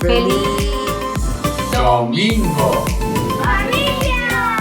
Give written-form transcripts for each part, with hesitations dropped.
¡Feliz domingo! ¡Familia!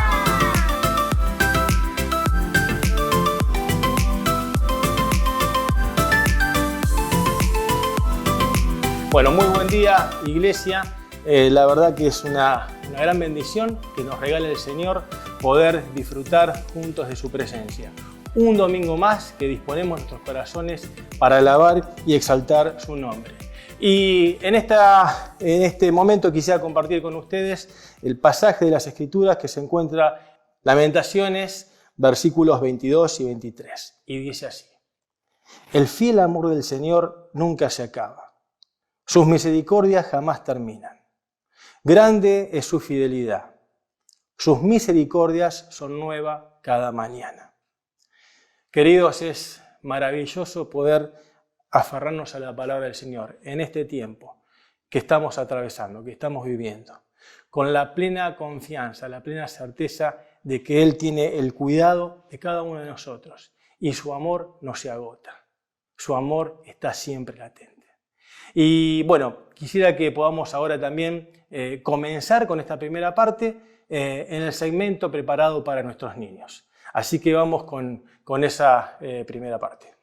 Bueno, muy buen día, iglesia. La verdad que es una gran bendición que nos regala el Señor poder disfrutar juntos de su presencia. Un domingo más que disponemos nuestros corazones para alabar y exaltar su nombre. Y en este momento quisiera compartir con ustedes el pasaje de las Escrituras que se encuentra Lamentaciones, versículos 22 y 23. Y dice así: El fiel amor del Señor nunca se acaba. Sus misericordias jamás terminan. Grande es su fidelidad. Sus misericordias son nuevas cada mañana. Queridos, es maravilloso poder aferrarnos a la palabra del Señor en este tiempo que estamos atravesando, que estamos viviendo, con la plena confianza, la plena certeza de que Él tiene el cuidado de cada uno de nosotros y su amor no se agota. Su amor está siempre latente. Y bueno, quisiera que podamos ahora también comenzar con esta primera parte en el segmento preparado para nuestros niños. Así que vamos con esa primera parte.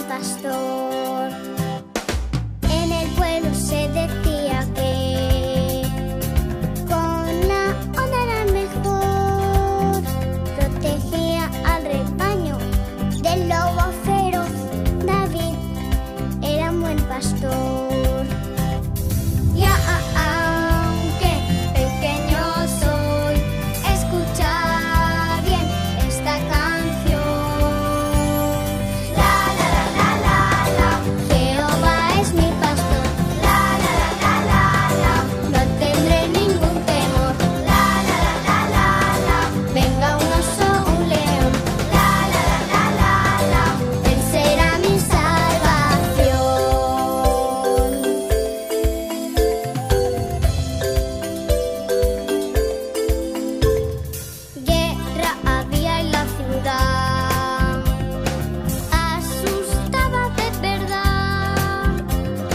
Pastor. En el pueblo se decía que con la onda era mejor, protegía al rebaño del lobo feroz. David era un buen pastor. Y aunque pequeño soy, escucha bien esta canción.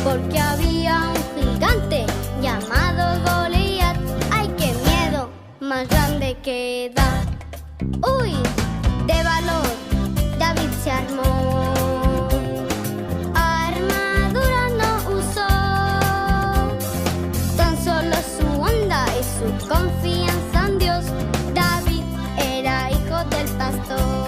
Porque había un gigante llamado Goliat. ¡Ay, qué miedo! Más grande que da. ¡Uy! De valor, David se armó. Armadura no usó, tan solo su onda y su confianza en Dios. David era hijo del pastor.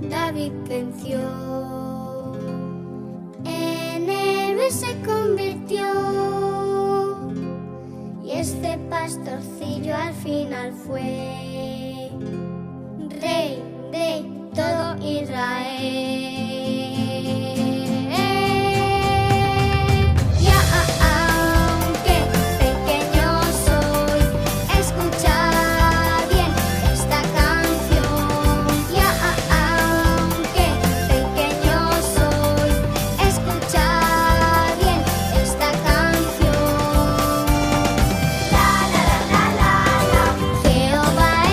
David venció, en héroe se convirtió, y este pastorcillo al final fue rey de todo Israel. Jehová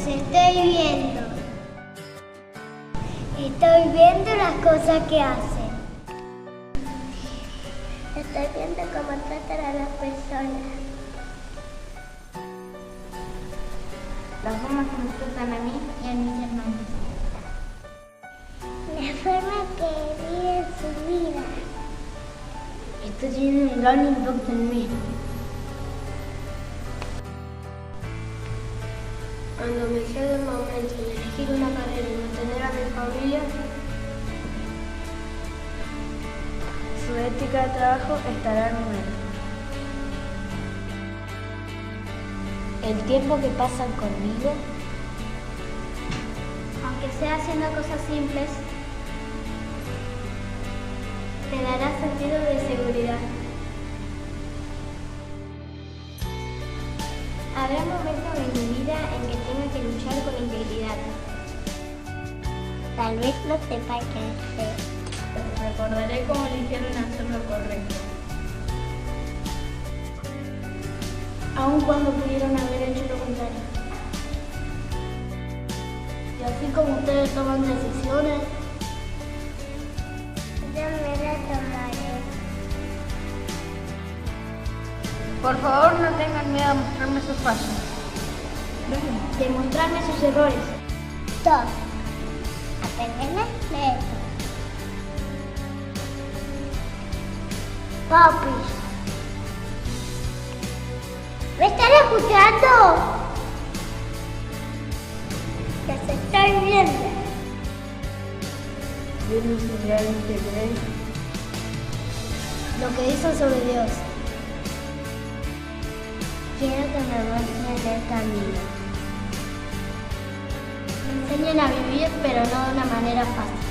estoy viendo. Estoy viendo las cosas que hacen. Estoy viendo cómo tratan a las personas. La forma que me tratan a mí y a mis hermanos. La forma que viven su vida. Esto tiene un gran impacto en mí. Cuando me llega el momento de elegir una carrera y mantener a mi familia, su ética de trabajo estará en momento. El tiempo que pasan conmigo, aunque sea haciendo cosas simples, te dará sentido de seguridad. Habrá momentos en mi vida en que tenga que luchar con integridad. Tal vez no sepa qué hacer. Recordaré cómo eligieron hacer lo correcto. Aun cuando pudieron haber hecho lo contrario. Y así como ustedes toman decisiones, yo me las tomaré. Por favor, no tengan miedo a mostrarme sus fallos. De mostrarme sus errores. 2. Aprenderme de esto. Papi. ¿Me están escuchando? Los estoy viendo. ¿Quieren si realmente creen? Lo que dicen sobre Dios. Quiero que me muestren el camino. Me enseñen a vivir, pero no de una manera fácil.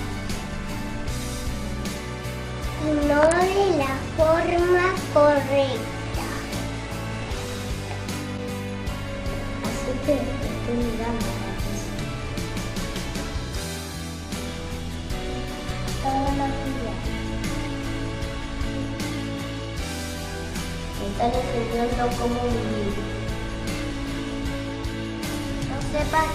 Y no de la forma correcta. Así que estoy mirando a la cosa. Todos los días. Me están enseñando cómo vivir. No sepas.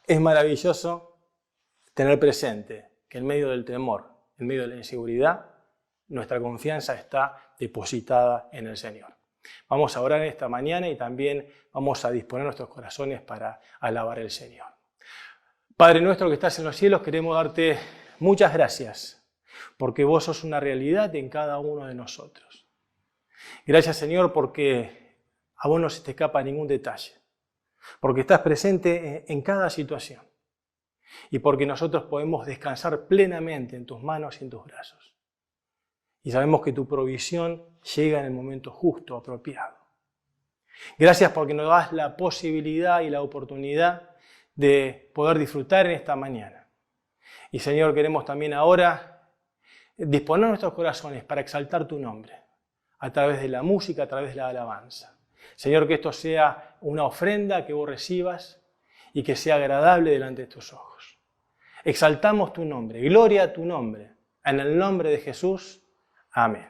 Es maravilloso tener presente que en medio del temor, en medio de la inseguridad, nuestra confianza está depositada en el Señor. Vamos a orar esta mañana y también vamos a disponer nuestros corazones para alabar al Señor. Padre nuestro que estás en los cielos, queremos darte muchas gracias porque vos sos una realidad en cada uno de nosotros. Gracias, Señor, porque a vos no se te escapa ningún detalle, porque estás presente en cada situación y porque nosotros podemos descansar plenamente en tus manos y en tus brazos. Y sabemos que tu provisión llega en el momento justo, apropiado. Gracias porque nos das la posibilidad y la oportunidad de poder disfrutar en esta mañana. Y Señor, queremos también ahora disponer nuestros corazones para exaltar tu nombre a través de la música, a través de la alabanza. Señor, que esto sea una ofrenda que vos recibas y que sea agradable delante de tus ojos. Exaltamos tu nombre, gloria a tu nombre. En el nombre de Jesús, amén.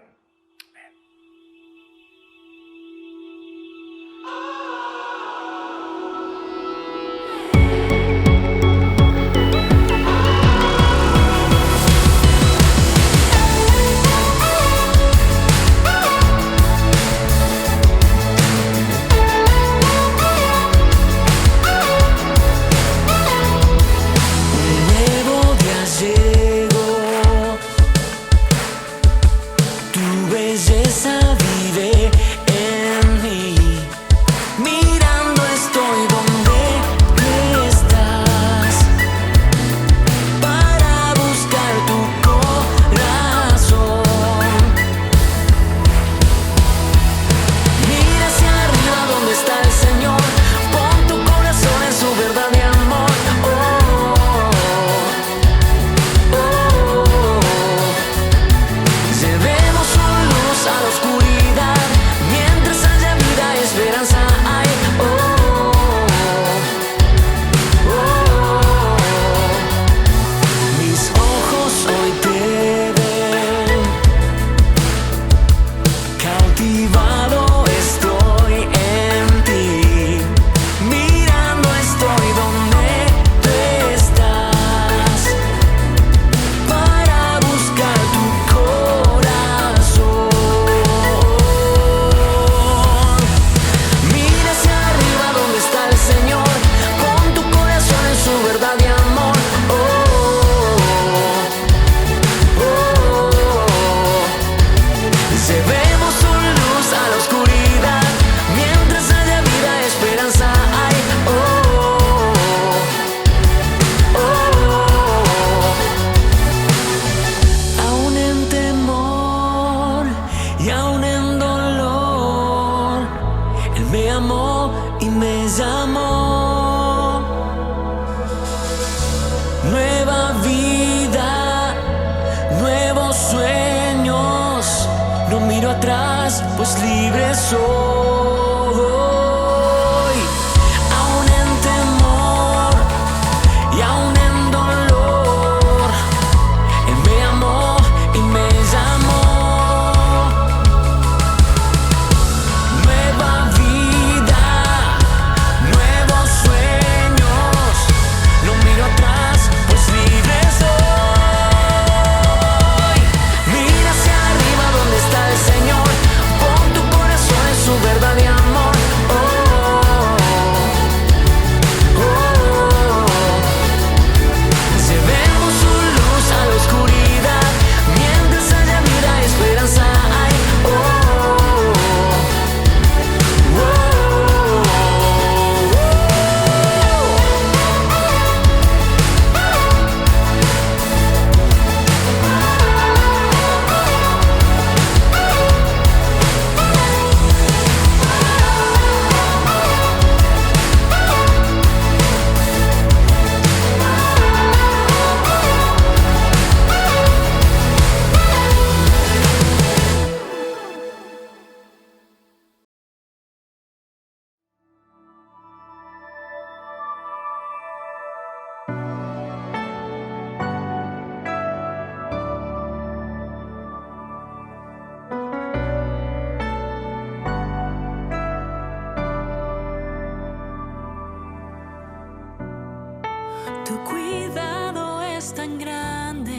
Pues libre soy, aún en temor y aún en dolor. Él me amó y me llamó. Nueva vida, nuevos sueños. No miro atrás, pues libre soy. Mira hacia arriba donde está el Señor. Su verdad y amor, oh, oh, oh. Llevemos su luz a la oscuridad, mientras haya vida y esperanza hay, oh, oh, oh, tu cuidado es tan grande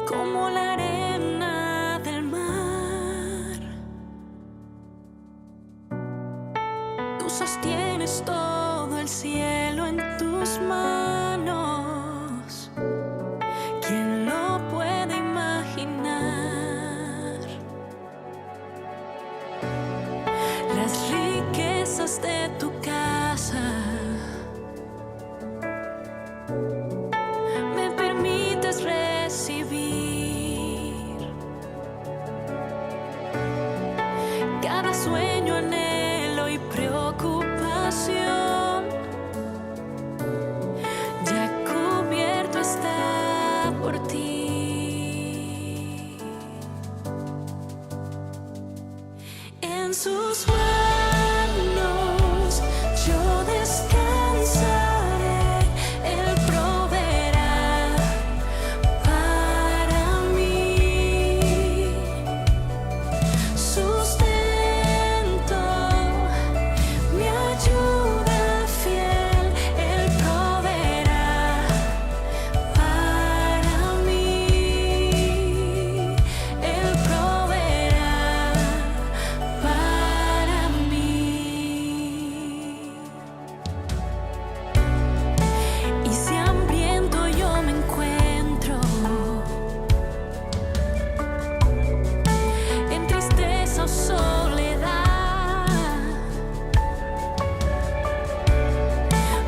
como la arena del mar. Tú sostienes todo el cielo en tus manos. ¿Quién lo puede imaginar? Las riquezas de tu casa me permites recibir cada sueño, anhelo y preocupación. Ya cubierto está por ti. sus manos yo descansaré, Él proveerá para mí sustento, mi ayuda fiel, Él proveerá para mí, Él proveerá para mí. Y si hambriento yo me encuentro, en tristeza o soledad,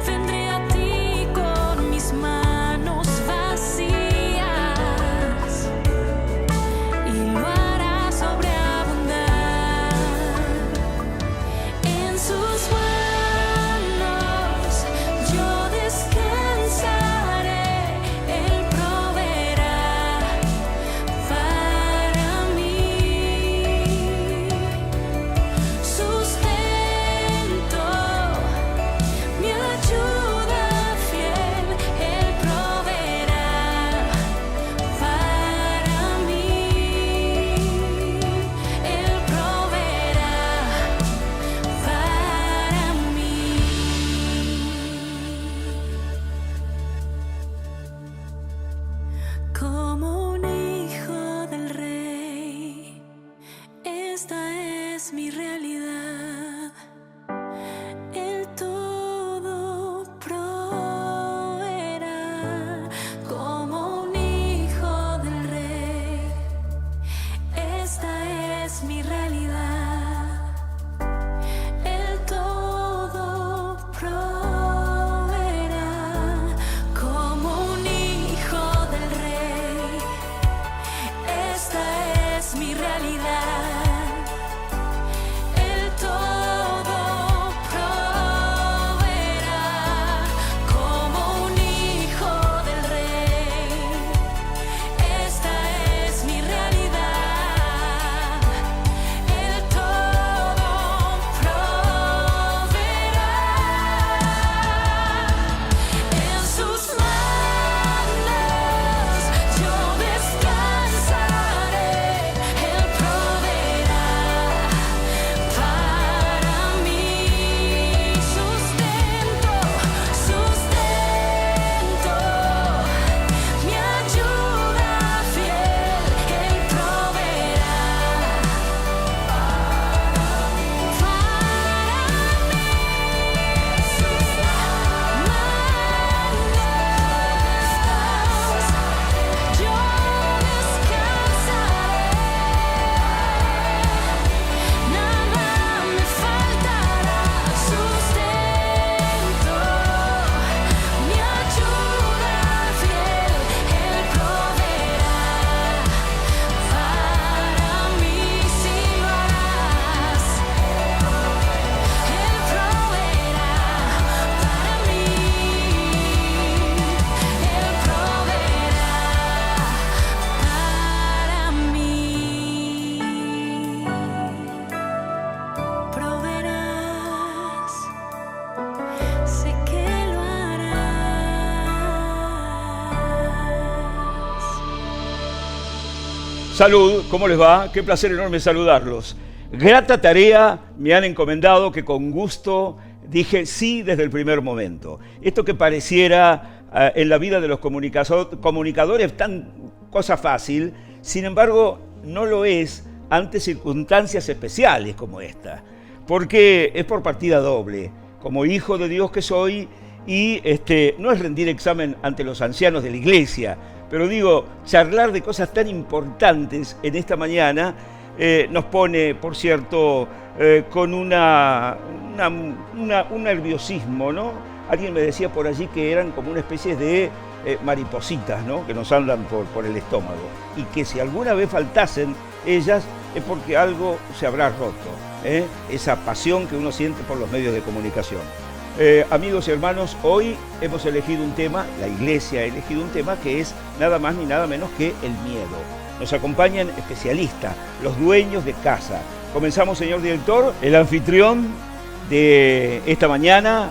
vendré a ti con mis manos vacías y lo harás sobreabundar. En sus manos yo descansaré, Él proveerá para mí sustento, mi ayuda fiel, Él proveerá para mí, Él proveerá para mí. Como un hijo del rey, esta es mi realidad. El todo proveerá. Como un hijo del rey, esta es mi realidad. El todo proveerá. Como un hijo del rey, esta es mi realidad. El todo proveerá. Como un hijo del rey, esta es mi realidad. El todo proveerá. En sus manos yo descansaré, Él proveerá para mí sustento, mi ayuda fiel, Él proveerá yo descansaré, nada me faltará, sustento, mi ayuda fiel, Él proveerá para mí, si lo harás, Él proveerá para mí, Él proveerá para mí, proveerás, sé que lo harás. Salud, ¿cómo les va? Qué placer enorme saludarlos. Grata tarea me han encomendado que con gusto dije sí desde el primer momento. Esto que pareciera en la vida de los comunicadores tan cosa fácil, sin embargo no lo es ante circunstancias especiales como esta, porque es por partida doble, como hijo de Dios que soy, y no es rendir examen ante los ancianos de la iglesia, pero digo, charlar de cosas tan importantes en esta mañana nos pone, por cierto, con un nerviosismo, ¿no? Alguien me decía por allí que eran como una especie de maripositas, ¿no? Que nos andan por el estómago, y que si alguna vez faltasen ellas es porque algo se habrá roto, esa pasión que uno siente por los medios de comunicación. Amigos y hermanos, hoy hemos elegido un tema, la Iglesia ha elegido un tema que es nada más ni nada menos que el miedo. Nos acompañan especialistas, los dueños de casa, Comenzamos, señor director, el anfitrión de esta mañana,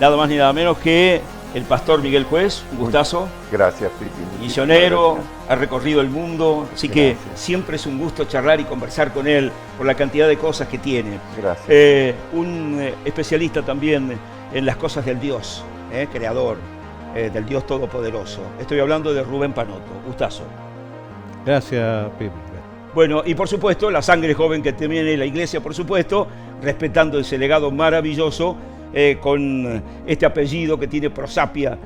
nada más ni nada menos que el pastor Miguel Juez. Un gustazo. Gracias, Pipi. Misionero, ha recorrido el mundo, así que Gracias. siempre es un gusto charlar y conversar con él por la cantidad de cosas que tiene. Gracias. Un especialista también en las cosas del Dios, creador, del Dios Todopoderoso. Estoy hablando de Rubén Panoto. Gustazo. Gracias, Pipi. Bueno, y por supuesto, la sangre joven que tiene la iglesia, por supuesto, respetando ese legado maravilloso, con este apellido que tiene Prosapia,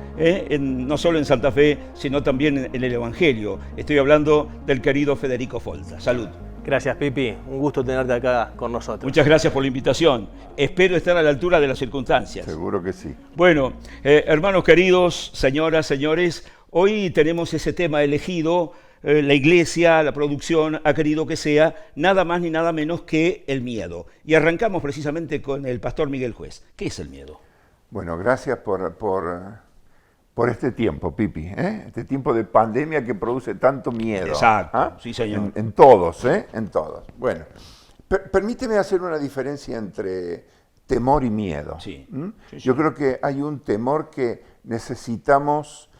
no solo en Santa Fe, sino también en el Evangelio. Estoy hablando del querido Federico Folta. Salud. Gracias, Pipi. Un gusto tenerte acá con nosotros. Muchas gracias por la invitación. Espero estar a la altura de las circunstancias. Seguro que sí. Bueno, hermanos queridos, señoras, señores, hoy tenemos ese tema elegido. La iglesia, la producción ha querido que sea nada más ni nada menos que el miedo. Y arrancamos precisamente con el pastor Miguel Juez. ¿Qué es el miedo? Bueno, gracias por este tiempo, Pipi. Este tiempo de pandemia que produce tanto miedo. Exacto, sí, señor. En todos, en todos. Bueno, permíteme hacer una diferencia entre temor y miedo. Sí. Sí, sí. Yo creo que hay un temor que necesitamos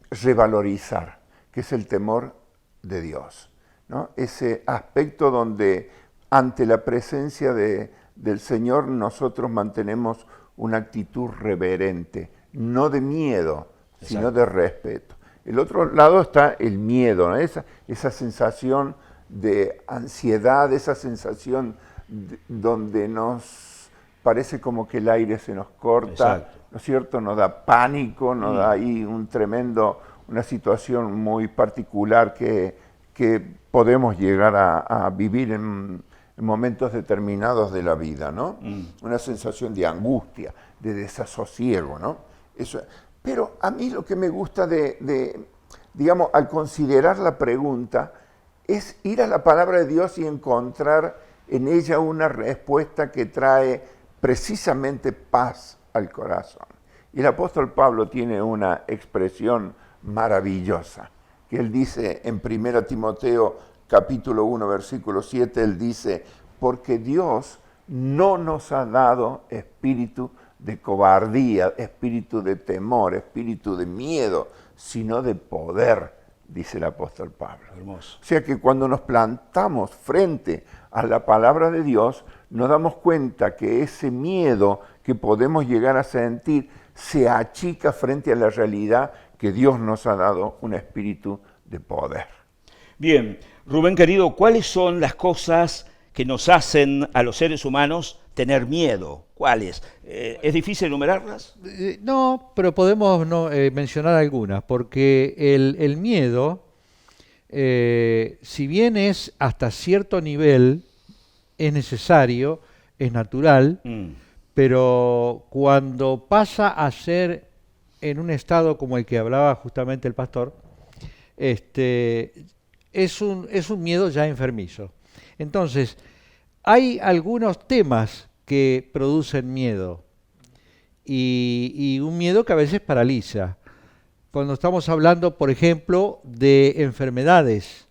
revalorizar, que es el temor de Dios, ¿no? Ese aspecto donde ante la presencia del Señor nosotros mantenemos una actitud reverente, no de miedo, sino de respeto. El otro lado está el miedo, ¿no? Esa sensación de ansiedad, esa sensación donde nos parece como que el aire se nos corta. Exacto. ¿No es cierto? Nos da pánico, nos da ahí una situación muy particular que podemos llegar a vivir en momentos determinados de la vida, ¿no? Una sensación de angustia, de desasosiego, ¿no? Eso. Pero a mí lo que me gusta digamos, al considerar la pregunta, es ir a la palabra de Dios y encontrar en ella una respuesta que trae precisamente paz al corazón. Y el apóstol Pablo tiene una expresión maravillosa, que él dice en 1 Timoteo capítulo 1, versículo 7, él dice, porque Dios no nos ha dado espíritu de cobardía, espíritu de temor, espíritu de miedo, sino de poder, dice el apóstol Pablo. Hermoso. O sea que cuando nos plantamos frente a la palabra de Dios, nos damos cuenta que ese miedo que podemos llegar a sentir se achica frente a la realidad que Dios nos ha dado un espíritu de poder. Bien, Rubén querido, ¿cuáles son las cosas que nos hacen a los seres humanos tener miedo? ¿Cuáles? ¿Es difícil enumerarlas? No, pero podemos mencionar algunas, porque el miedo, si bien es hasta cierto nivel, es necesario, es natural, pero cuando pasa a ser en un estado como el que hablaba justamente el pastor, es un miedo ya enfermizo. Entonces, hay algunos temas que producen miedo y un miedo que a veces paraliza. Cuando estamos hablando, por ejemplo, de enfermedades,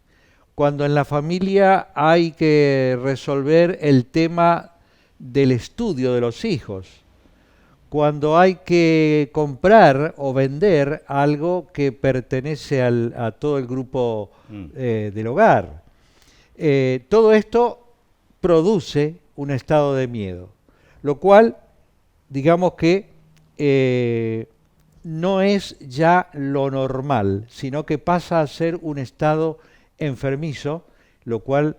cuando en la familia hay que resolver el tema del estudio de los hijos, cuando hay que comprar o vender algo que pertenece a todo el grupo del hogar. Todo esto produce un estado de miedo, lo cual, digamos que no es ya lo normal, sino que pasa a ser un estado enfermizo, lo cual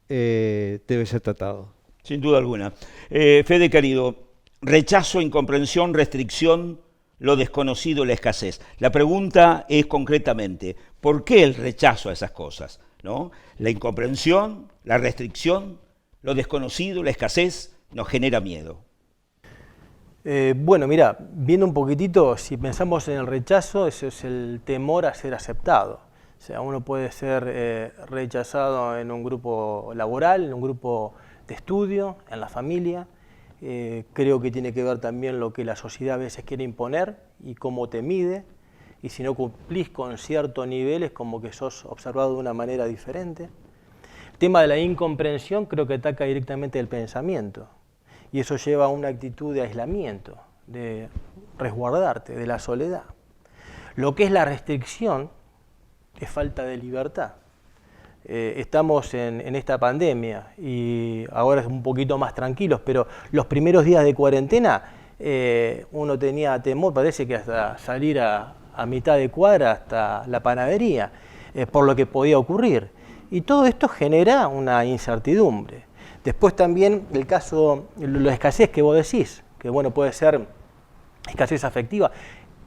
debe ser tratado. Sin duda alguna. Fede querido, rechazo, incomprensión, restricción, lo desconocido, la escasez. La pregunta es concretamente, ¿por qué el rechazo a esas cosas? ¿No? La incomprensión, la restricción, lo desconocido, la escasez, nos genera miedo. Bueno, mira, viendo un poquitito, si pensamos en el rechazo, eso es el temor a ser aceptado. O sea, uno puede ser rechazado en un grupo laboral, en un grupo de estudio, en la familia. Creo que tiene que ver también lo que la sociedad a veces quiere imponer y cómo te mide. Y si no cumplís con cierto nivel es como que sos observado de una manera diferente. tema de la incomprensión creo que ataca directamente el pensamiento y eso lleva a una actitud de aislamiento, de resguardarte, de la soledad. Lo que es la restricción es falta de libertad. Estamos en esta pandemia y ahora es un poquito más tranquilos, pero los primeros días de cuarentena uno tenía temor, parece que hasta salir a mitad de cuadra hasta la panadería, por lo que podía ocurrir. Y todo esto genera una incertidumbre. Después también el caso, la escasez que vos decís, que bueno, puede ser escasez afectiva,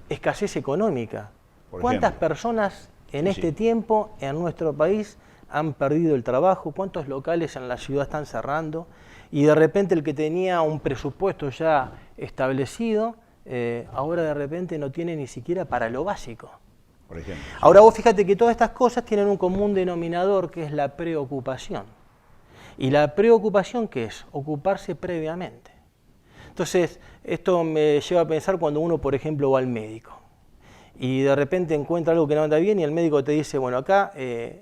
escasez económica. ¿Cuántas personas en este tiempo en nuestro país han perdido el trabajo? ¿Cuántos locales en la ciudad están cerrando? Y de repente el que tenía un presupuesto ya establecido, ahora de repente no tiene ni siquiera para lo básico. Por ejemplo. Ahora vos fíjate que todas estas cosas tienen un común denominador que es la preocupación. ¿Y la preocupación qué es? Ocuparse previamente. Entonces, esto me lleva a pensar cuando uno, por ejemplo, va al médico y de repente encuentra algo que no anda bien y el médico te dice, bueno, acá,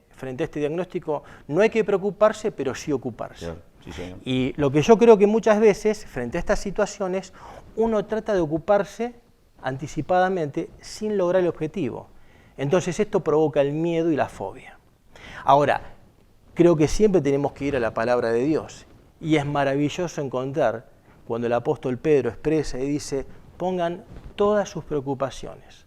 frente a este diagnóstico, no hay que preocuparse, pero sí ocuparse. Claro, sí, señor. Y lo que yo creo que muchas veces, frente a estas situaciones, uno trata de ocuparse anticipadamente sin lograr el objetivo. Entonces esto provoca el miedo y la fobia. Ahora, creo que siempre tenemos que ir a la palabra de Dios. Y es maravilloso encontrar cuando el apóstol Pedro expresa y dice, pongan todas sus preocupaciones,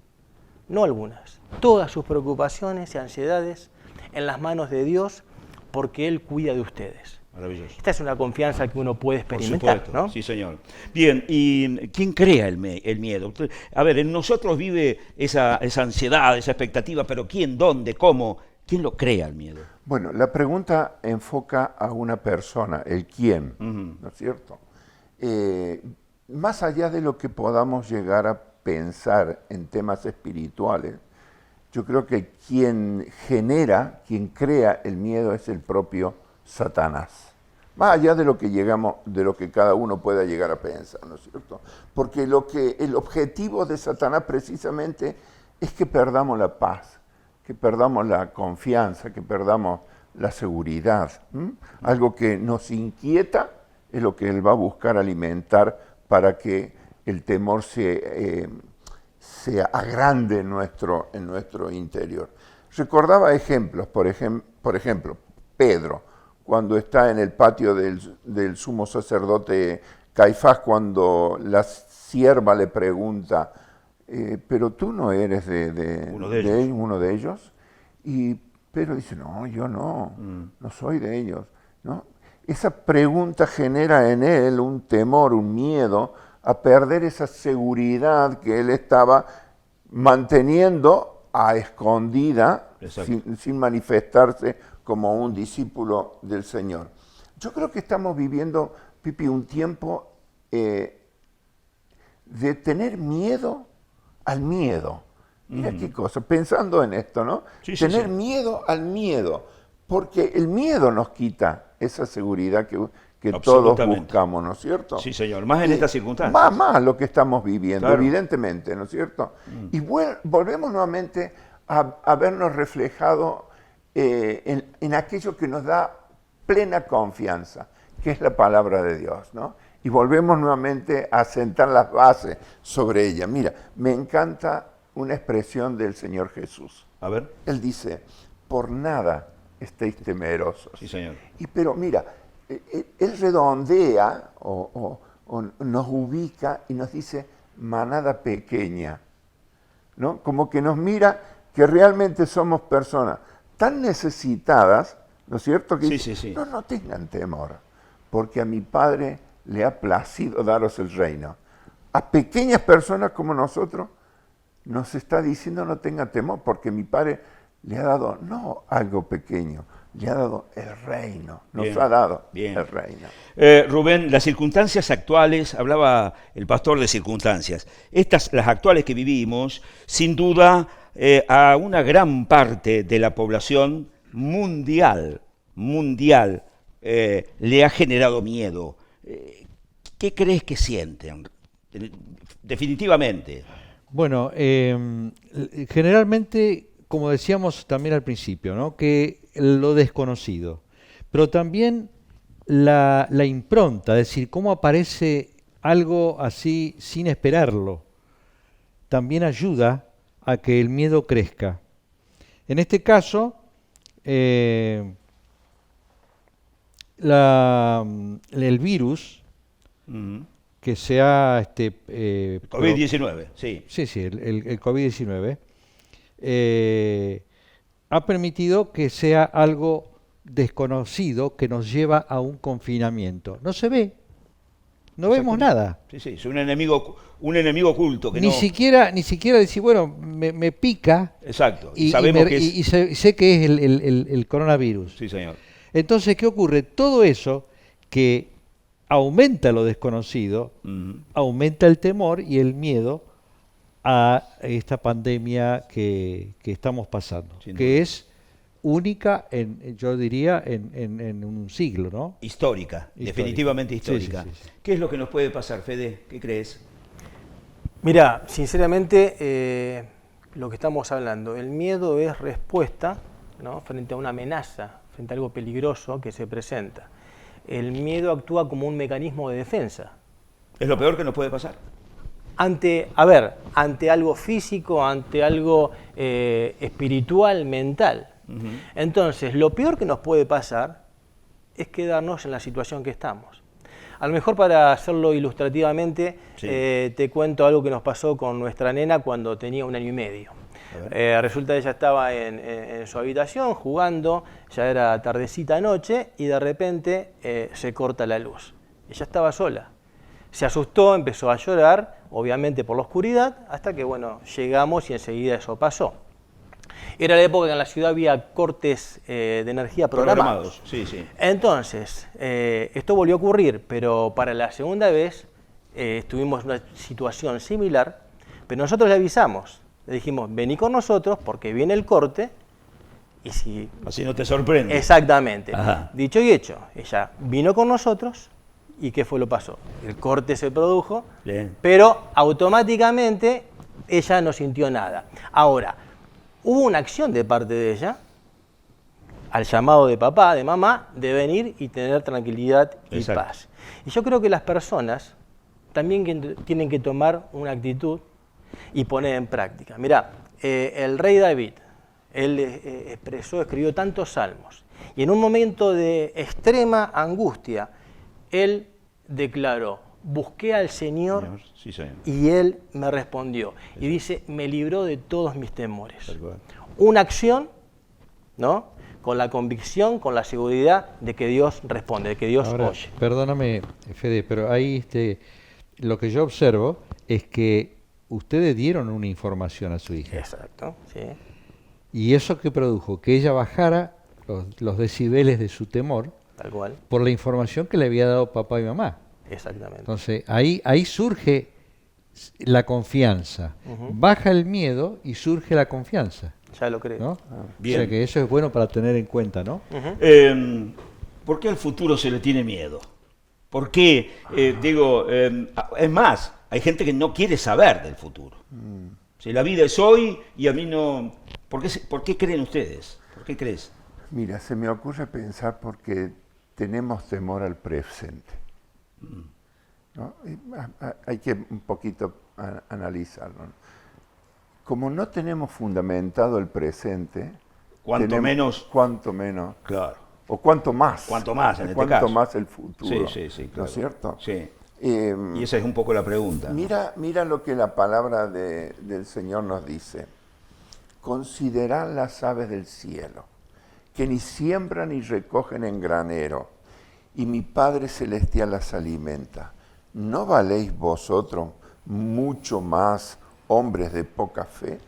no algunas, todas sus preocupaciones y ansiedades en las manos de Dios porque Él cuida de ustedes. Maravilloso. Esta es una confianza que uno puede experimentar, por supuesto, ¿no? Sí, señor. Bien, ¿y quién crea el miedo? A ver, en nosotros vive esa ansiedad, esa expectativa, pero ¿quién, dónde, cómo? ¿Quién lo crea el miedo? Bueno, la pregunta enfoca a una persona, el quién, ¿no es cierto? Más allá de lo que podamos llegar a pensar en temas espirituales, yo creo que quien genera, quien crea el miedo es el propio Satanás. Más allá de lo que cada uno pueda llegar a pensar, ¿no es cierto? Porque el objetivo de Satanás precisamente es que perdamos la paz, que perdamos la confianza, que perdamos la seguridad. Algo que nos inquieta es lo que él va a buscar alimentar para que el temor se agrande en nuestro interior. Recordaba ejemplos, por ejemplo, Pedro, cuando está en el patio del sumo sacerdote Caifás, cuando la sierva le pregunta, pero tú no eres uno de ellos. Y Pedro dice, no, yo no soy de ellos, ¿no? Esa pregunta genera en él un temor, un miedo a perder esa seguridad que él estaba manteniendo a escondida, sin manifestarse como un discípulo del Señor. Yo creo que estamos viviendo, Pipi, un tiempo de tener miedo al miedo. Mira qué cosa, pensando en esto, ¿no? Tener miedo al miedo, porque el miedo nos quita esa seguridad que todos buscamos, ¿no es cierto? Sí, señor, más en estas circunstancias. Más lo que estamos viviendo, claro, evidentemente, ¿no es cierto? Y volvemos nuevamente a vernos reflejados en aquello que nos da plena confianza, que es la palabra de Dios, ¿no? Y volvemos nuevamente a sentar las bases sobre ella. Mira, me encanta una expresión del Señor Jesús. A ver. Él dice, por nada estéis temerosos. Sí, señor. Pero mira, Él redondea o nos ubica y nos dice, manada pequeña, ¿no? Como que nos mira que realmente somos personas tan necesitadas, ¿no es cierto? Que dice, no tengan temor, porque a mi Padre le ha placido daros el reino. A pequeñas personas como nosotros nos está diciendo no tengan temor, porque mi Padre le ha dado no algo pequeño, le ha dado el reino, nos ha dado el reino. Rubén, las circunstancias actuales, hablaba el pastor de circunstancias, las actuales que vivimos, sin duda a una gran parte de la población mundial, le ha generado miedo. ¿Qué crees que sienten? Definitivamente. Bueno, generalmente, como decíamos también al principio, ¿no? Que lo desconocido. pero también la impronta, es decir, cómo aparece algo así sin esperarlo, también ayuda a que el miedo crezca. En este caso, el virus que sea COVID-19, sí. Sí, el COVID-19 ha permitido que sea algo desconocido que nos lleva a un confinamiento. No se ve, no vemos nada. Sí, sí, es un enemigo oculto que Ni siquiera decir, bueno, me pica. Exacto, Y sabemos que es... y sé que es el coronavirus. Sí, señor. Entonces, ¿qué ocurre? Todo eso que aumenta lo desconocido, aumenta el temor y el miedo a esta pandemia que estamos pasando, Sin que duda. es única, yo diría, en un siglo, ¿no? Histórica, definitivamente histórica. Sí, sí, sí. ¿Qué es lo que nos puede pasar, Fede? ¿Qué crees? Mira, sinceramente, lo que estamos hablando, el miedo es respuesta, ¿no?, frente a una amenaza, frente a algo peligroso que se presenta. El miedo actúa como un mecanismo de defensa. ¿Es lo peor que nos puede pasar? Ante algo físico, ante algo espiritual, mental. Entonces, lo peor que nos puede pasar es quedarnos en la situación que estamos. A lo mejor, para hacerlo ilustrativamente, Sí. te cuento algo que nos pasó con nuestra nena cuando tenía 1 año y medio. Resulta que ella estaba en su habitación jugando, ya era tardecita noche, y de repente se corta la luz. Ella estaba sola. Se asustó, empezó a llorar, obviamente por la oscuridad, hasta que, bueno, llegamos y enseguida eso pasó. Era la época en que en la ciudad había cortes de energía programados. Sí, sí. Entonces, esto volvió a ocurrir, pero para la segunda vez estuvimos en una situación similar, pero nosotros le avisamos, le dijimos, vení con nosotros porque viene el corte, y si... Así no te sorprende. Exactamente. Ajá. Dicho y hecho, ella vino con nosotros, ¿y qué fue lo que pasó? El corte se produjo, Bien. pero automáticamente ella no sintió nada. Ahora, hubo una acción de parte de ella, al llamado de papá, de mamá, de venir y tener tranquilidad y Exacto. paz. Y yo creo que las personas también tienen que tomar una actitud y poner en práctica. Mirá, el rey David, él escribió tantos salmos, y en un momento de extrema angustia, él declaró, busqué al Señor Sí, señor. y Él me respondió. Y dice, me libró de todos mis temores. Tal cual. Una acción, ¿no?, con la convicción, con la seguridad de que Dios responde, de que Dios Ahora, oye. perdóname, Fede, pero ahí lo que yo observo es que ustedes dieron una información a su hija. Exacto, sí. ¿Y eso qué produjo? Que ella bajara los decibeles de su temor Tal cual, por la información que le había dado papá y mamá. exactamente. Entonces, ahí surge la confianza. Baja el miedo y surge la confianza, Ya lo creo. ¿no? Bien. O sea que eso es bueno para tener en cuenta, ¿no? ¿Por qué al futuro se le tiene miedo? ¿Por qué? Es más, hay gente que no quiere saber del futuro. Si la vida es hoy y a mí no... ¿Por qué creen ustedes? ¿Por qué crees? Mira, se me ocurre pensar porque tenemos temor al presente, ¿no? Hay que un poquito analizarlo, ¿no? Como no tenemos fundamentado el presente, Cuanto menos... cuanto menos, Claro. o cuanto más, Cuanto más, en este cuanto caso. más el futuro, Sí, claro. ¿no es cierto? Sí. Eh, Y esa es un poco la pregunta. Mira lo que la palabra del Señor nos dice. Considerad las aves del cielo, que ni siembran ni recogen en granero, y mi Padre Celestial las alimenta. ¿No valéis vosotros mucho más, hombres de poca fe?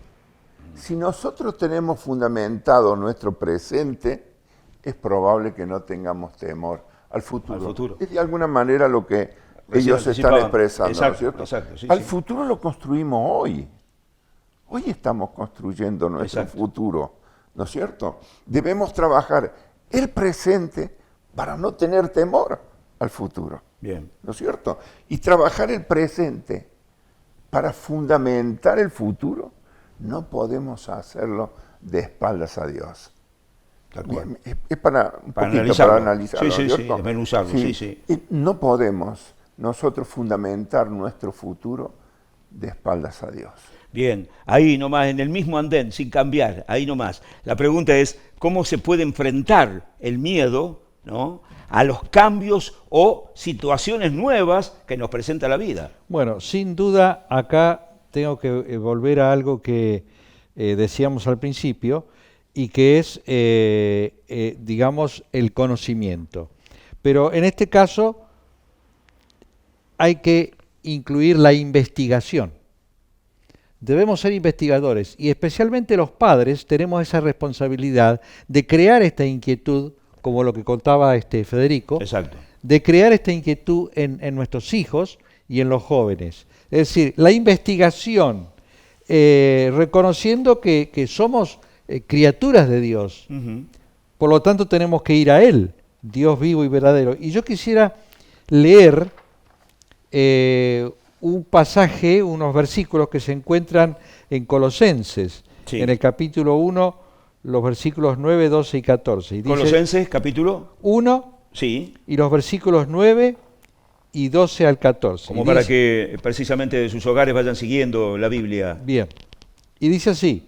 Si nosotros tenemos fundamentado nuestro presente, es probable que no tengamos temor al futuro. Al futuro. Es de alguna manera lo que Recién ellos están anticipaban. expresando, ¿no es Exacto, cierto? exacto, sí, Al sí. futuro lo construimos hoy. Hoy estamos construyendo nuestro Exacto. futuro, ¿no es cierto? Debemos trabajar el presente para no tener temor al futuro, Bien. ¿no es cierto? Y trabajar el presente para fundamentar el futuro, no podemos hacerlo de espaldas a Dios. Tal cual. Es para un Para poquito analizarlo. para analizarlo, Sí, sí, sí, ¿cierto? desmenuzarlo, sí. Y no podemos nosotros fundamentar nuestro futuro de espaldas a Dios. Bien, ahí nomás, en el mismo andén, sin cambiar, ahí nomás. La pregunta es, ¿cómo se puede enfrentar el miedo, ¿no?, a los cambios o situaciones nuevas que nos presenta la vida? Bueno, sin duda acá tengo que volver a algo que decíamos al principio y que es, digamos, el conocimiento. Pero en este caso hay que incluir la investigación. Debemos ser investigadores y especialmente los padres tenemos esa responsabilidad de crear esta inquietud, como lo que contaba Federico, Exacto. de crear esta inquietud en nuestros hijos y en los jóvenes. Es decir, la investigación, reconociendo que somos criaturas de Dios, por lo tanto tenemos que ir a Él, Dios vivo y verdadero. Y yo quisiera leer un pasaje, unos versículos que se encuentran en Colosenses, Sí. en el capítulo 1, los versículos 9, 12 y 14. Y dice Colosenses, capítulo 1 sí, y los versículos 9 y 12 al 14. como Y para dice- que precisamente de sus hogares vayan siguiendo la Biblia. Bien. Y dice así,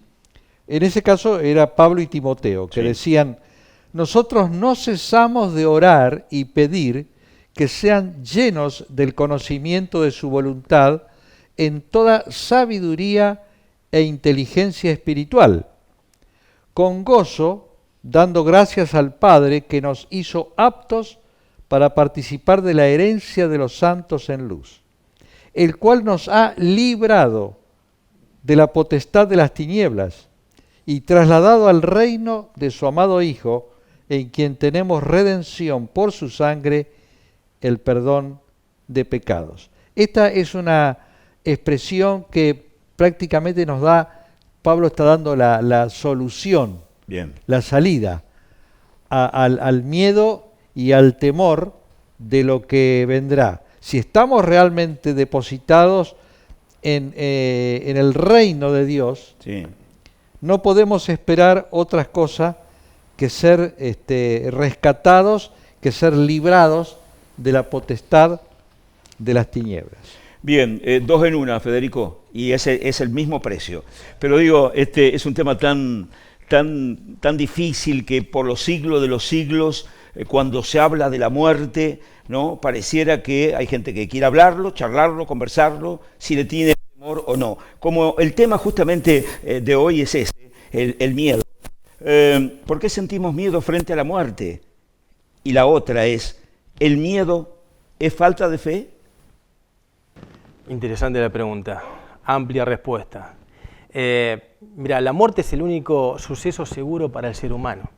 en ese caso era Pablo y Timoteo, que Sí. decían, nosotros no cesamos de orar y pedir que sean llenos del conocimiento de su voluntad en toda sabiduría e inteligencia espiritual, con gozo, dando gracias al Padre que nos hizo aptos para participar de la herencia de los santos en luz, el cual nos ha librado de la potestad de las tinieblas y trasladado al reino de su amado Hijo, en quien tenemos redención por su sangre, el perdón de pecados. Esta es una expresión que prácticamente nos da, Pablo está dando la solución, Bien. la salida al miedo y al temor de lo que vendrá. Si estamos realmente depositados en el reino de Dios, Sí. no podemos esperar otras cosas que ser rescatados, que ser librados de la potestad de las tinieblas. Bien, 2 en 1, Federico, y ese es el mismo precio. Pero digo, es un tema tan difícil que por los siglos de los siglos, cuando se habla de la muerte, ¿no?, pareciera que hay gente que quiere hablarlo, charlarlo, conversarlo, si le tiene temor o no. Como el tema justamente de hoy es ese, el miedo. ¿Por qué sentimos miedo frente a la muerte? Y la otra es, ¿el miedo es falta de fe? Interesante la pregunta, amplia respuesta. Mira, la muerte es el único suceso seguro para el ser humano.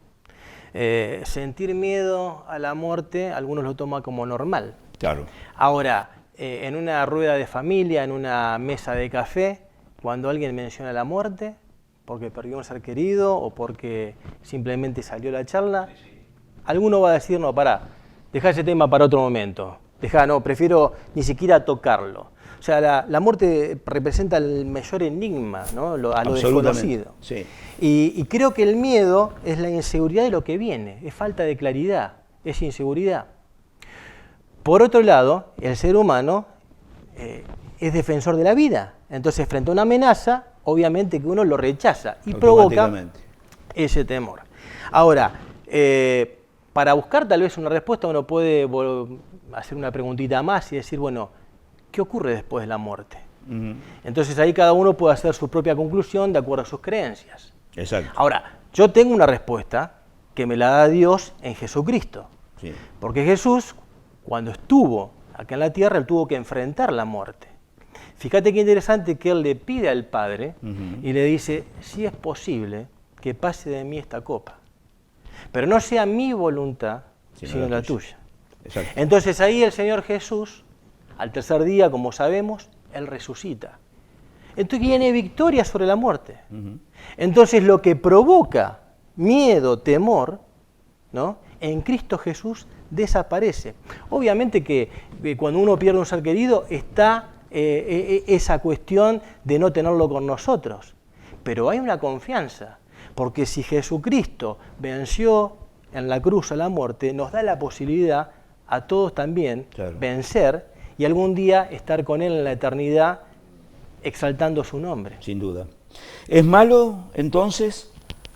Sentir miedo a la muerte, algunos lo toman como normal. Claro. Ahora, en una rueda de familia, en una mesa de café, cuando alguien menciona la muerte, porque perdió un ser querido o porque simplemente salió la charla, alguno va a decir, no, pará, dejá ese tema para otro momento. No, prefiero ni siquiera tocarlo. O sea, la muerte representa el mayor enigma, ¿no?, a lo desconocido. Sí. Y creo que el miedo es la inseguridad de lo que viene, es falta de claridad, es inseguridad. Por otro lado, el ser humano es defensor de la vida. Entonces, frente a una amenaza, obviamente que uno lo rechaza y provoca ese temor. Ahora, para buscar tal vez una respuesta, uno puede hacer una preguntita más y decir, bueno, ¿qué ocurre después de la muerte? Entonces ahí cada uno puede hacer su propia conclusión de acuerdo a sus creencias. Exacto. Ahora, yo tengo una respuesta que me la da Dios en Jesucristo. Sí. Porque Jesús, cuando estuvo acá en la tierra, él tuvo que enfrentar la muerte. Fíjate qué interesante que él le pide al Padre y le dice, si es posible que pase de mí esta copa, pero no sea mi voluntad, sino la tuya. Exacto. Entonces ahí el Señor Jesús, al tercer día, como sabemos, él resucita. Entonces tiene victoria sobre la muerte. Entonces lo que provoca miedo, temor, ¿no?, en Cristo Jesús desaparece. Obviamente que cuando uno pierde un ser querido está esa cuestión de no tenerlo con nosotros, pero hay una confianza, Porque si Jesucristo venció en la cruz a la muerte, nos da la posibilidad a todos también vencer y algún día estar con Él en la eternidad exaltando su nombre. Sin duda. ¿Es malo, entonces?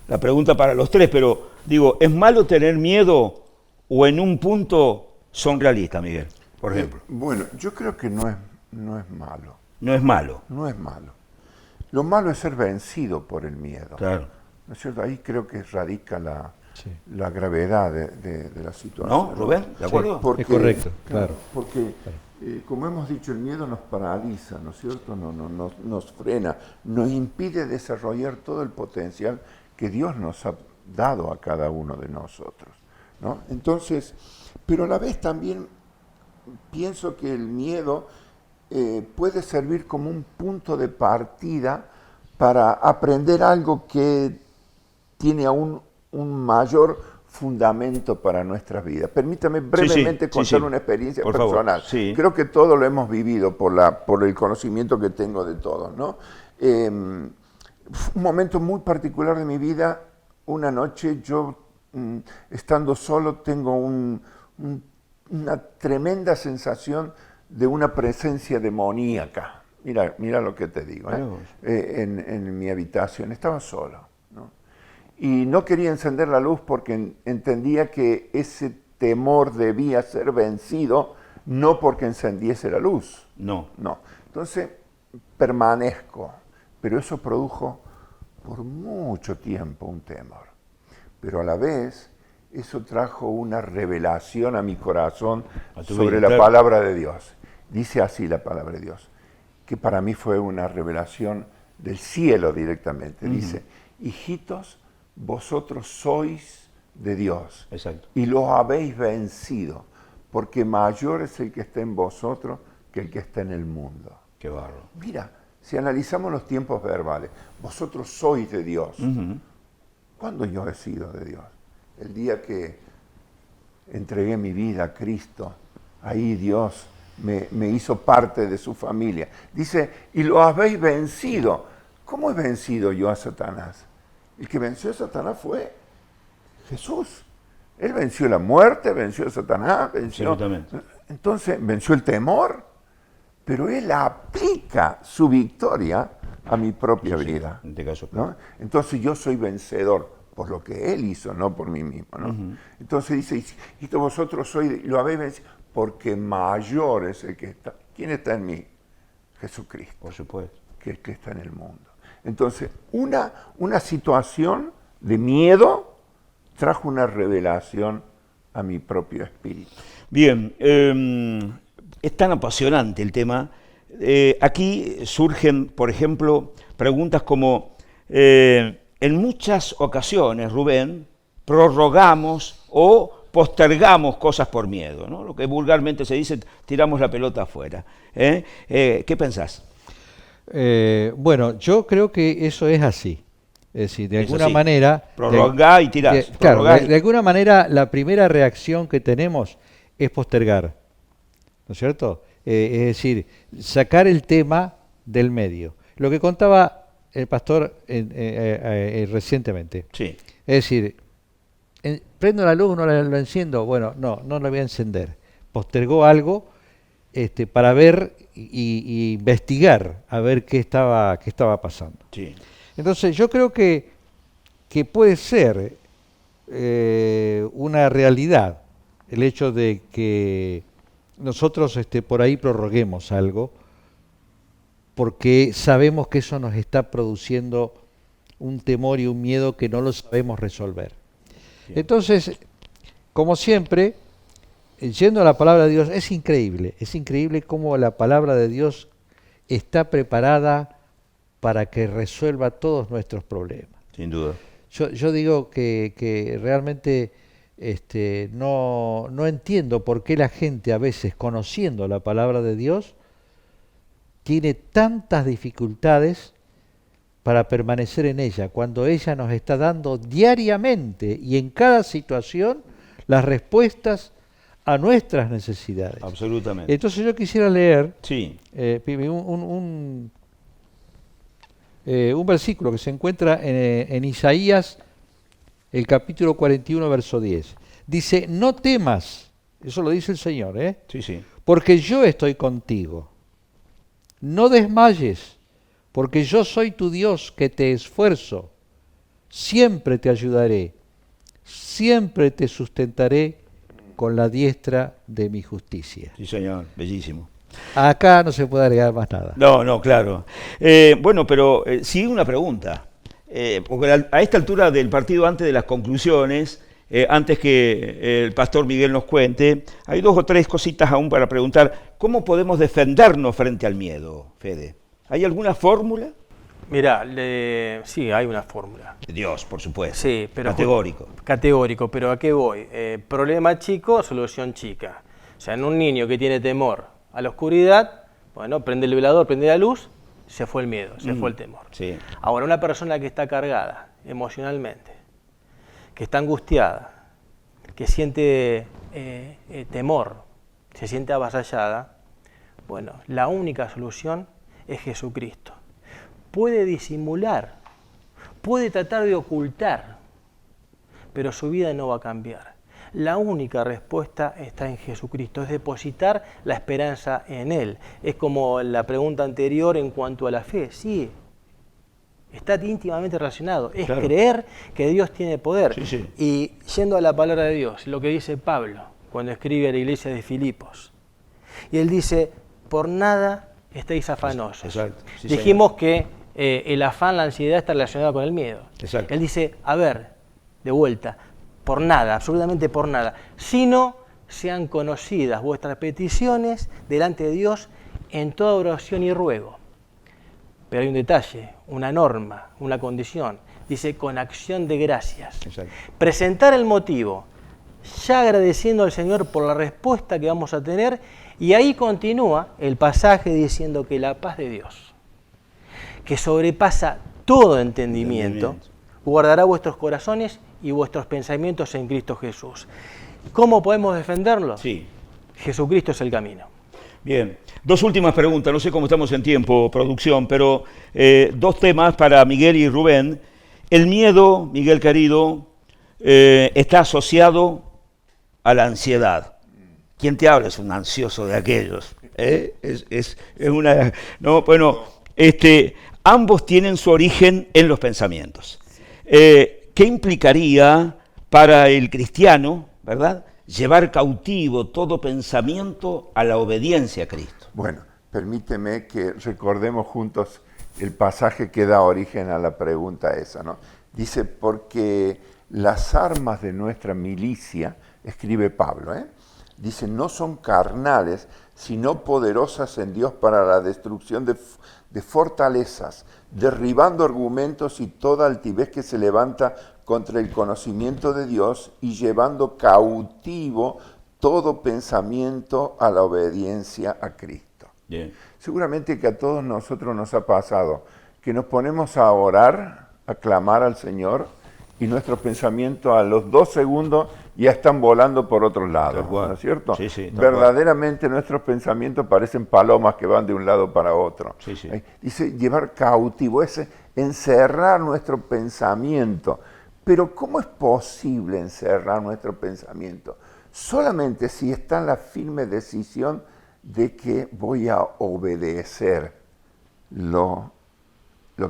La pregunta para los tres, pero digo, ¿es malo tener miedo o en un punto son realistas, Miguel, por ejemplo? Bueno, yo creo que no es malo. No es malo. No es malo. Lo malo es ser vencido por el miedo. Claro. ¿No es cierto? Ahí creo que radica la gravedad de la situación. ¿No, Rubén? ¿De acuerdo? Porque, es correcto, claro. Porque, como hemos dicho, el miedo nos paraliza, ¿no es cierto? Nos frena, nos impide desarrollar todo el potencial que Dios nos ha dado a cada uno de nosotros, ¿no? Entonces, pero a la vez también pienso que el miedo puede servir como un punto de partida para aprender algo que tiene aún un mayor fundamento para nuestras vidas. Permítame brevemente contar una experiencia por personal. Favor, sí. Creo que todo lo hemos vivido por el conocimiento que tengo de todo, ¿no? Fue un momento muy particular de mi vida. Una noche yo, estando solo, tengo una tremenda sensación de una presencia demoníaca. Mira lo que te digo, en mi habitación. Estaba solo, ¿no? Y no quería encender la luz porque entendía que ese temor debía ser vencido, no porque encendiese la luz. No. Entonces permanezco, pero eso produjo por mucho tiempo un temor. Pero a la vez eso trajo una revelación a mi corazón sobre la palabra de Dios. Dice así la palabra de Dios, que para mí fue una revelación del cielo directamente. Dice, hijitos, vosotros sois de Dios. Exacto. Y los habéis vencido, porque mayor es el que está en vosotros que el que está en el mundo. Qué bárbaro. Mira, si analizamos los tiempos verbales, vosotros sois de Dios. ¿Cuándo yo he sido de Dios? El día que entregué mi vida a Cristo, ahí Dios me hizo parte de su familia. Dice, y lo habéis vencido. ¿Cómo he vencido yo a Satanás? El que venció a Satanás fue Jesús. Él venció la muerte, venció a Satanás, venció. Entonces, venció el temor, pero él aplica su victoria a mi propia vida. En este caso, ¿no? Entonces yo soy vencedor por lo que él hizo, no por mí mismo, ¿no? Entonces dice, y vosotros sois, lo habéis vencido, porque mayor es el que está. ¿Quién está en mí? Jesucristo. Por supuesto. Que el que está en el mundo. Entonces, una situación de miedo trajo una revelación a mi propio espíritu. Bien, es tan apasionante el tema. Aquí surgen, por ejemplo, preguntas como, en muchas ocasiones, Rubén, prorrogamos o postergamos cosas por miedo, ¿no? Lo que vulgarmente se dice, tiramos la pelota afuera. ¿Qué pensás? Bueno, yo creo que eso es así. Es decir, de alguna manera... Prorrogá y tirás. Claro, de alguna manera la primera reacción que tenemos es postergar, ¿no es cierto? Es decir, sacar el tema del medio. Lo que contaba el pastor recientemente. Sí. Es decir, prendo la luz, no lo enciendo. Bueno, no lo voy a encender. Postergó algo para ver y investigar a ver qué estaba pasando. Sí. Entonces yo creo que puede ser una realidad el hecho de que nosotros por ahí prorroguemos algo porque sabemos que eso nos está produciendo un temor y un miedo que no lo sabemos resolver. Bien. Entonces, como siempre, yendo a la palabra de Dios, es increíble cómo la palabra de Dios está preparada para que resuelva todos nuestros problemas. Sin duda. Yo digo que realmente no entiendo por qué la gente a veces, conociendo la palabra de Dios, tiene tantas dificultades para permanecer en ella, cuando ella nos está dando diariamente y en cada situación las respuestas a nuestras necesidades. Absolutamente. Entonces yo quisiera leer sí. un versículo que se encuentra en Isaías, el capítulo 41, verso 10. Dice, no temas, eso lo dice el Señor, Sí, sí. porque yo estoy contigo. No desmayes, porque yo soy tu Dios que te esfuerzo. Siempre te ayudaré, siempre te sustentaré con la diestra de mi justicia. Sí, señor, bellísimo. Acá no se puede agregar más nada. No, claro. Bueno, pero sí una pregunta. Porque a esta altura del partido, antes de las conclusiones, antes que el pastor Miguel nos cuente, hay 2 o 3 cositas aún para preguntar. ¿Cómo podemos defendernos frente al miedo, Fede? ¿Hay alguna fórmula? Mirá, sí, hay una fórmula. Dios, por supuesto. Sí, pero categórico. Categórico, pero ¿a qué voy? Problema chico, solución chica. O sea, en un niño que tiene temor a la oscuridad, bueno, prende el velador, prende la luz, se fue el miedo, se fue el temor. Sí. Ahora, una persona que está cargada emocionalmente, que está angustiada, que siente temor, se siente avasallada, bueno, la única solución es Jesucristo. Puede disimular, puede tratar de ocultar, pero su vida no va a cambiar. La única respuesta está en Jesucristo, es depositar la esperanza en Él. Es como la pregunta anterior en cuanto a la fe, sí, está íntimamente relacionado, es claro. Creer que Dios tiene poder. Sí, sí. Y yendo a la palabra de Dios, lo que dice Pablo cuando escribe a la iglesia de Filipos, y él dice, por nada estéis afanosos. Exacto. Sí, Dijimos que el afán, la ansiedad está relacionada con el miedo. Exacto. Él dice, a ver, de vuelta, por nada, absolutamente por nada, sino sean conocidas vuestras peticiones delante de Dios en toda oración y ruego. Pero hay un detalle, una norma, una condición. Dice, con acción de gracias. Exacto. Presentar el motivo, ya agradeciendo al Señor por la respuesta que vamos a tener, y ahí continúa el pasaje diciendo que la paz de Dios, que sobrepasa todo entendimiento, guardará vuestros corazones y vuestros pensamientos en Cristo Jesús. ¿Cómo podemos defenderlo? Sí. Jesucristo es el camino. Bien. 2 últimas preguntas, no sé cómo estamos en tiempo, producción, pero 2 temas para Miguel y Rubén. El miedo, Miguel querido, está asociado a la ansiedad. Quien te habla es un ansioso de aquellos. Es una... No, bueno, ambos tienen su origen en los pensamientos. ¿Qué implicaría para el cristiano, verdad, llevar cautivo todo pensamiento a la obediencia a Cristo? Bueno, permíteme que recordemos juntos el pasaje que da origen a la pregunta esa, ¿no? Dice, porque las armas de nuestra milicia, escribe Pablo, dice, no son carnales, sino poderosas en Dios para la destrucción de fortalezas, derribando argumentos y toda altivez que se levanta contra el conocimiento de Dios y llevando cautivo todo pensamiento a la obediencia a Cristo. Bien. Seguramente que a todos nosotros nos ha pasado que nos ponemos a orar, a clamar al Señor y nuestros pensamientos a los 2 segundos ya están volando por otros lados, ¿no es cierto? Sí, sí, verdaderamente nuestros pensamientos parecen palomas que van de un lado para otro. Sí, sí. Dice llevar cautivo, es encerrar nuestro pensamiento. Pero ¿cómo es posible encerrar nuestro pensamiento? Solamente si está en la firme decisión de que voy a obedecer lo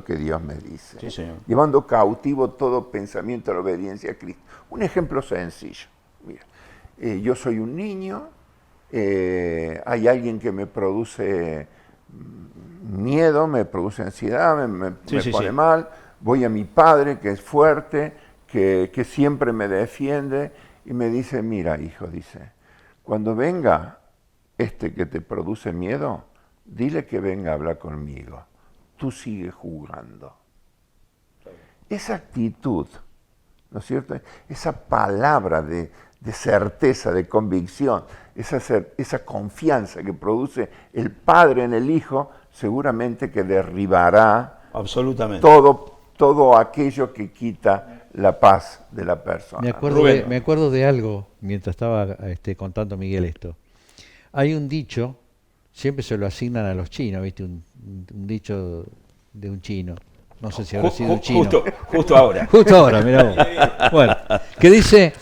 que Dios me dice. Sí, señor. Llevando cautivo todo pensamiento a la obediencia a Cristo. Un ejemplo sencillo. Mira, yo soy un niño, hay alguien que me produce miedo, me produce ansiedad, me pone mal, voy a mi padre que es fuerte, que siempre me defiende y me dice, mira hijo, dice, cuando venga que te produce miedo, dile que venga a hablar conmigo. Tú sigues jugando. Esa actitud, ¿no es cierto? Esa palabra de certeza, de convicción, esa confianza que produce el Padre en el Hijo, seguramente que derribará absolutamente todo aquello que quita la paz de la persona. Me acuerdo de algo mientras estaba contando Miguel esto. Hay un dicho, siempre se lo asignan a los chinos, ¿viste? Un dicho de un chino. no sé si habrá sido un chino. Justo ahora. Justo ahora, mirá vos. Bueno, que dice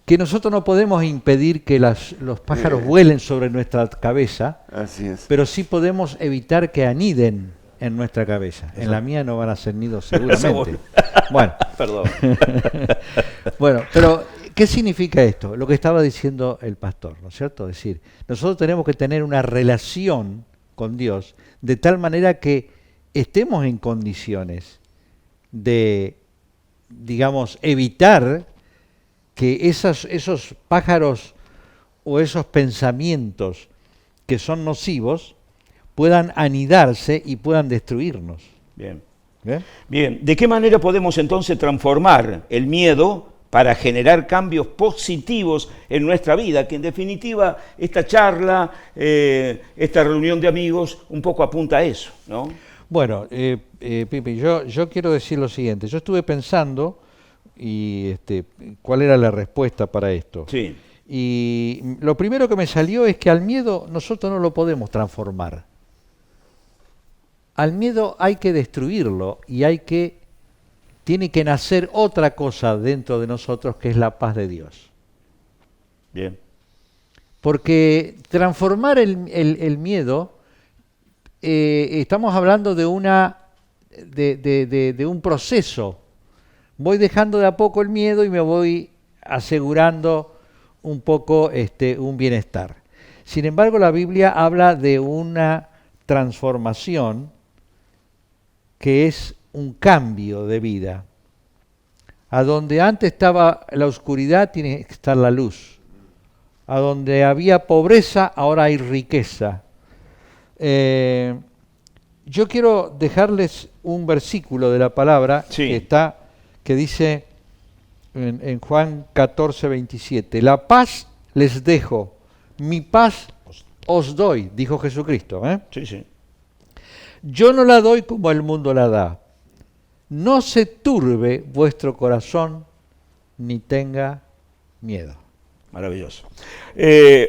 que nosotros no podemos impedir que los pájaros vuelen sobre nuestra cabeza, Así es. pero sí podemos evitar que aniden en nuestra cabeza. En la mía no van a hacer nidos seguramente. Bueno, Perdón. bueno, pero ¿qué significa esto? Lo que estaba diciendo el pastor, ¿no es cierto? Es decir, nosotros tenemos que tener una relación con Dios de tal manera que estemos en condiciones de, digamos, evitar que esos pájaros o esos pensamientos que son nocivos puedan anidarse y puedan destruirnos. Bien. ¿Ve? Bien, ¿de qué manera podemos entonces transformar el miedo para generar cambios positivos en nuestra vida? Que en definitiva esta charla, esta reunión de amigos, un poco apunta a eso, ¿no? Bueno, Pipe, yo quiero decir lo siguiente. Yo estuve pensando y cuál era la respuesta para esto. Sí. Y lo primero que me salió es que al miedo nosotros no lo podemos transformar. Al miedo hay que destruirlo y tiene que nacer otra cosa dentro de nosotros que es la paz de Dios. Bien. Porque transformar el miedo, estamos hablando de un proceso. Voy dejando de a poco el miedo y me voy asegurando un poco un bienestar. Sin embargo, la Biblia habla de una transformación que es un cambio de vida. A donde antes estaba la oscuridad, tiene que estar la luz. A donde había pobreza, ahora hay riqueza. Yo quiero dejarles un versículo de la palabra Sí. que dice en Juan 14, 27. La paz les dejo, mi paz os doy, dijo Jesucristo. Sí, sí. Yo no la doy como el mundo la da. No se turbe vuestro corazón ni tenga miedo. Maravilloso.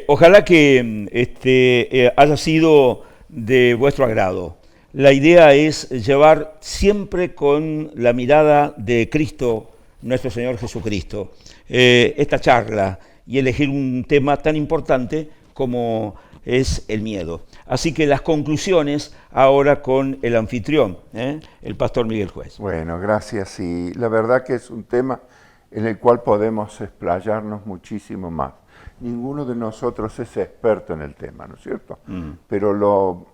Ojalá que haya sido de vuestro agrado. La idea es llevar siempre con la mirada de Cristo, nuestro Señor Jesucristo, esta charla y elegir un tema tan importante como es el miedo. Así que las conclusiones ahora con el anfitrión, el pastor Miguel Juez. Bueno, gracias. Y la verdad que es un tema en el cual podemos explayarnos muchísimo más. Ninguno de nosotros es experto en el tema, ¿no es cierto? Pero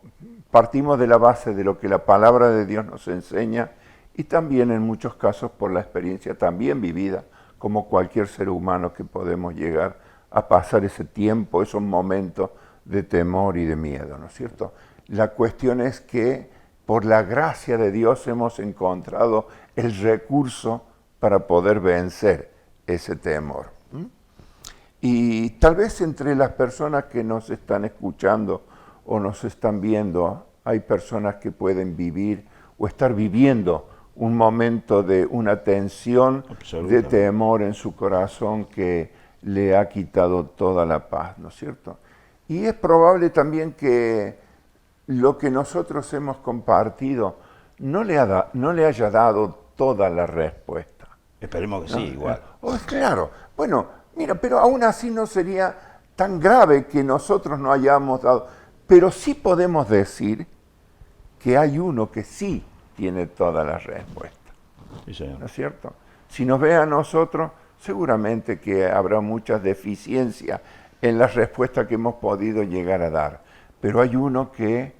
partimos de la base de lo que la palabra de Dios nos enseña y también en muchos casos por la experiencia también vivida, como cualquier ser humano que podemos llegar a pasar ese tiempo, esos momentos de temor y de miedo, ¿no es cierto? La cuestión es que por la gracia de Dios hemos encontrado el recurso para poder vencer ese temor. Y tal vez entre las personas que nos están escuchando o nos están viendo, hay personas que pueden vivir o estar viviendo un momento de una tensión, de temor en su corazón que le ha quitado toda la paz, ¿no es cierto? Y es probable también que lo que nosotros hemos compartido no le haya dado toda la respuesta. Esperemos que sí, igual. Claro, bueno, mira, pero aún así no sería tan grave que nosotros no hayamos dado, pero sí podemos decir que hay uno que sí tiene toda la respuesta. Sí, señor. ¿No es cierto? Si nos ve a nosotros, seguramente que habrá muchas deficiencias en la respuesta que hemos podido llegar a dar, pero hay uno que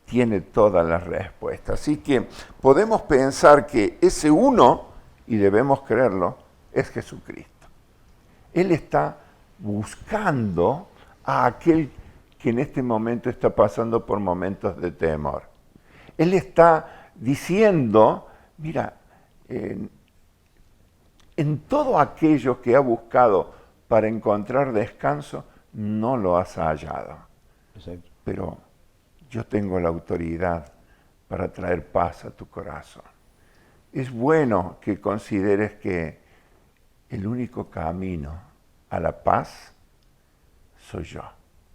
tiene todas las respuestas. Así que podemos pensar que ese uno, y debemos creerlo, es Jesucristo. Él está buscando a aquel que en este momento está pasando por momentos de temor. Él está diciendo, mira, en todo aquello que ha buscado para encontrar descanso, no lo has hallado. Exacto. Pero yo tengo la autoridad para traer paz a tu corazón. Es bueno que consideres que el único camino a la paz soy yo.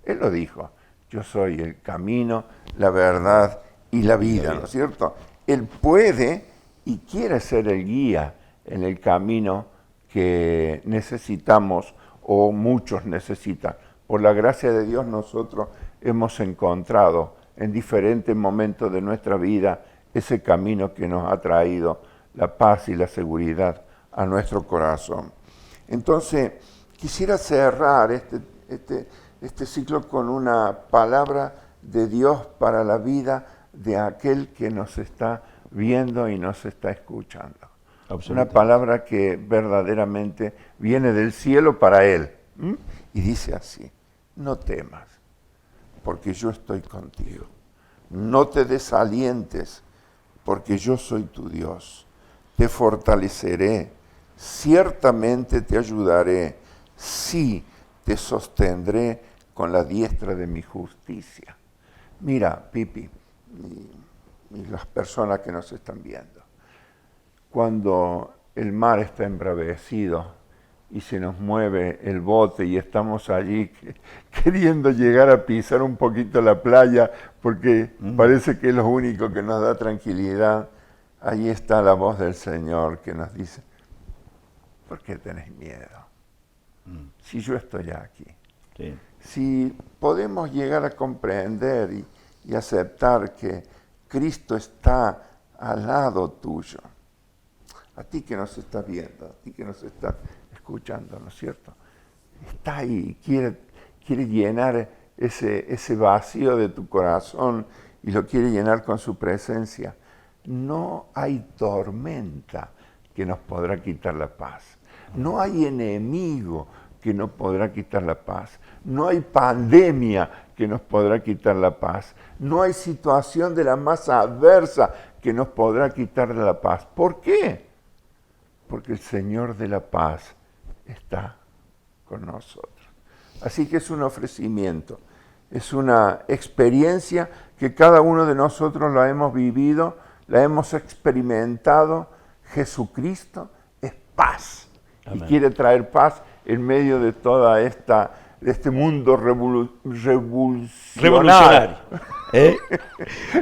Él lo dijo, yo soy el camino, la verdad y la vida, ¿no es cierto? Él puede y quiere ser el guía en el camino que necesitamos o muchos necesitan. Por la gracia de Dios nosotros hemos encontrado en diferentes momentos de nuestra vida ese camino que nos ha traído la paz y la seguridad a nuestro corazón. Entonces, quisiera cerrar este ciclo con una palabra de Dios para la vida de aquel que nos está viendo y nos está escuchando. Una palabra que verdaderamente viene del cielo para él. Y dice así: no temas, porque yo estoy contigo. No te desalientes, porque yo soy tu Dios. Te fortaleceré, ciertamente te ayudaré, sí, te sostendré con la diestra de mi justicia. Mira, Pipi, y las personas que nos están viendo, cuando el mar está embravecido y se nos mueve el bote y estamos allí queriendo llegar a pisar un poquito la playa porque parece que es lo único que nos da tranquilidad, ahí está la voz del Señor que nos dice: ¿por qué tenés miedo? Si yo estoy aquí. Sí. Si podemos llegar a comprender y aceptar que Cristo está al lado tuyo, a ti que nos estás viendo, a ti que nos estás escuchando, ¿no es cierto? Está ahí, quiere llenar ese vacío de tu corazón y lo quiere llenar con su presencia. No hay tormenta que nos podrá quitar la paz. No hay enemigo que nos podrá quitar la paz. No hay pandemia que nos podrá quitar la paz. No hay situación de la más adversa que nos podrá quitar la paz. ¿Por qué? Porque el Señor de la paz está con nosotros. Así que es un ofrecimiento, es una experiencia que cada uno de nosotros la hemos vivido, la hemos experimentado. Jesucristo es paz. Amén. Y quiere traer paz en medio de toda este mundo revolucionario.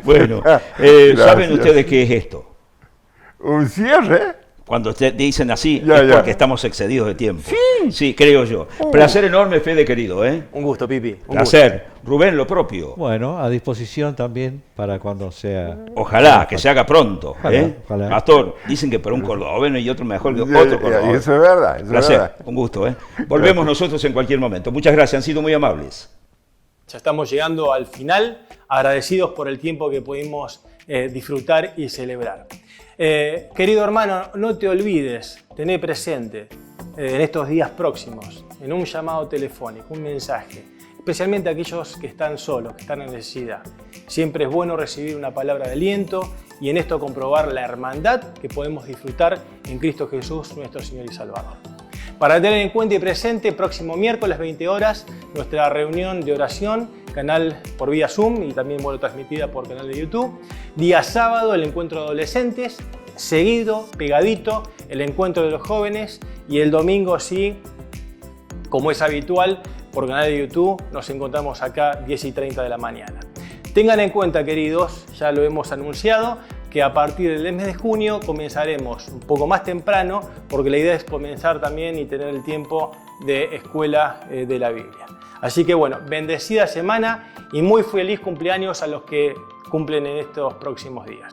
Bueno, ¿saben ustedes qué es esto? ¿Un cierre? Cuando ustedes dicen así, porque estamos excedidos de tiempo. Sí, creo yo. Placer enorme, Fede, querido. Un gusto, Pipi. Placer. Rubén, lo propio. Bueno, a disposición también para cuando sea... Ojalá, que se haga pronto. Ojalá. Pastor, dicen que para un cordobeno y otro mejor que otro cordobeno. Eso es verdad. Eso Placer, es verdad. un gusto. Volvemos nosotros en cualquier momento. Muchas gracias, han sido muy amables. Ya estamos llegando al final, agradecidos por el tiempo que pudimos disfrutar y celebrar. Querido hermano, no te olvides, tené presente en estos días próximos, en un llamado telefónico, un mensaje, especialmente aquellos que están solos, que están en necesidad. Siempre es bueno recibir una palabra de aliento y en esto comprobar la hermandad que podemos disfrutar en Cristo Jesús, nuestro Señor y Salvador. Para tener en cuenta y presente, próximo miércoles 20 horas, nuestra reunión de oración, canal por vía Zoom y también transmitida por canal de YouTube. Día sábado, el encuentro de adolescentes, seguido, pegadito, el encuentro de los jóvenes y el domingo, sí, como es habitual, por canal de YouTube, nos encontramos acá 10:30 de la mañana. Tengan en cuenta, queridos, ya lo hemos anunciado, que a partir del mes de junio comenzaremos un poco más temprano, porque la idea es comenzar también y tener el tiempo de escuela de la Biblia. Así que bueno, bendecida semana y muy feliz cumpleaños a los que cumplen en estos próximos días.